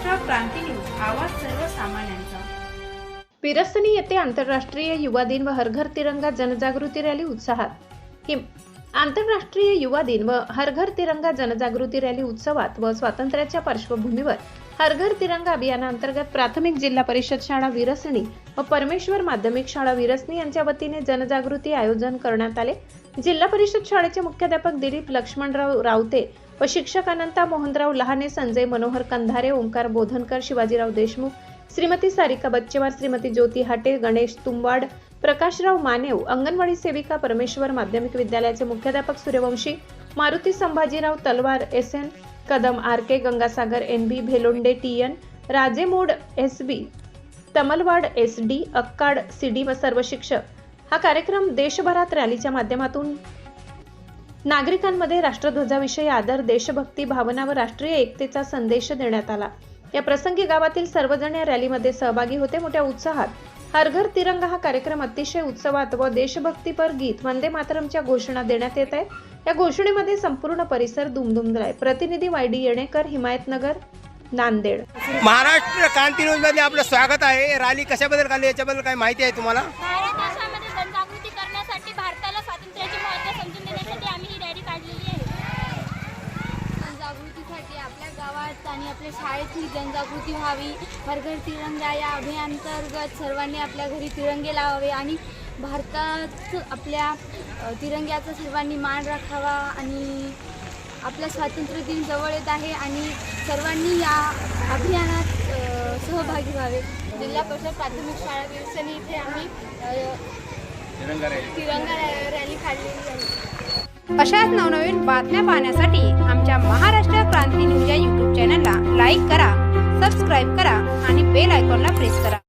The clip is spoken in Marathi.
महाराष्ट्र क्रांती न्यूज, आवाज सर्वसामान्यांचा। विरसनी येथे आंतरराष्ट्रीय युवा दिन व हर घर तिरंगा जनजागृती रॅली उत्साहात। आंतरराष्ट्रीय युवा दिन व हर घर तिरंगा जनजागृती रॅली उत्सवात व स्वातंत्र्याच्या पार्श्वभूमीवर हर घर तिरंगा अभियानांतर्गत प्राथमिक जिल्हा परिषद शाळा विरसनी व परमेश्वर माध्यमिक शाळा विरसनी यांच्या वतीने जनजागृती आयोजन करण्यात आले। जिल्हा परिषद शाळेचे मुख्याध्यापक दिलीप लक्ष्मणराव रावते व शिक्षक अनंता मोहनराव लहाने, संजय मनोहर कंधारे, ओंकार बोधनकर, शिवाजीराव देशमुख, श्रीमती सारिका बच्चेवार, श्रीमती ज्योती हाटे, गणेश तुंबाड, प्रकाशराव मानेव, अंगणवाडी सेविका, परमेश्वर माध्यमिक विद्यालयाचे मुख्याध्यापक सूर्यवंशी, मारुती संभाजीराव तलवार, SN Kadam, RK Gangasagar, NB Bhelonde, TN राजेमोड, SB तमलवाड, SD अक्काड, CD व सर्व शिक्षक। हा कार्यक्रम देशभरात रॅलीच्या माध्यमातून नागरिकांमध्ये राष्ट्रध्वजाविषयी आदर, देशभक्ती भावना व राष्ट्रीय एकतेचा संदेश देण्यात आला। या प्रसंगी गावातील सर्वजण या रॅलीमध्ये सहभागी होते। मोठ्या उत्साहात हर घर तिरंगा हा कार्यक्रम अतिशय उत्सवात व देशभक्तीपर गीत वंदे मातरमच्या घोषणा देण्यात येत आहे। या घोषणेमध्ये संपूर्ण परिसर दुमदुमला आहे। प्रतिनिधी YD येणेकर, हिमायतनगर, नांदेड। महाराष्ट्र क्रांती न्यूज मध्ये आपलं स्वागत आहे। रॅली कशाबद्दल काढली याच्याबद्दल काय माहिती आहे तुम्हाला? भारत देशामध्ये जनजागृती करण्यासाठी, भारताला स्वातंत्र्याचे महत्त्व समजून देण्यासाठी आम्ही ही रॅली काढलेली आहे। जनजागृतीसाठी आपल्या गावात आणि आपल्या शाळेत ही जनजागृती व्हावी। हर घर तिरंगा या अभियानांतर्गत सर्वांनी आपल्या घरी तिरंगे लावावे आणि भारतात आपल्या तिरंग्याचा सर्वांनी मान राखावा। आणि आपला स्वातंत्र्य दिन जवळ येत आहे आणि सर्वांनी या अभियानात सहभागी व्हावे। जिल्हा परिषद प्राथमिक शाळा विरसनी इथे आम्ही तिरंगा रॅली काढलेली आहे। अशाच नवनवीन बातम्या पाहण्यासाठी आमच्या महाराष्ट्र क्रांती न्यूज या YouTube चॅनलला लाईक करा, सबस्क्राईब करा आणि बेल आयकॉनला प्रेस करा।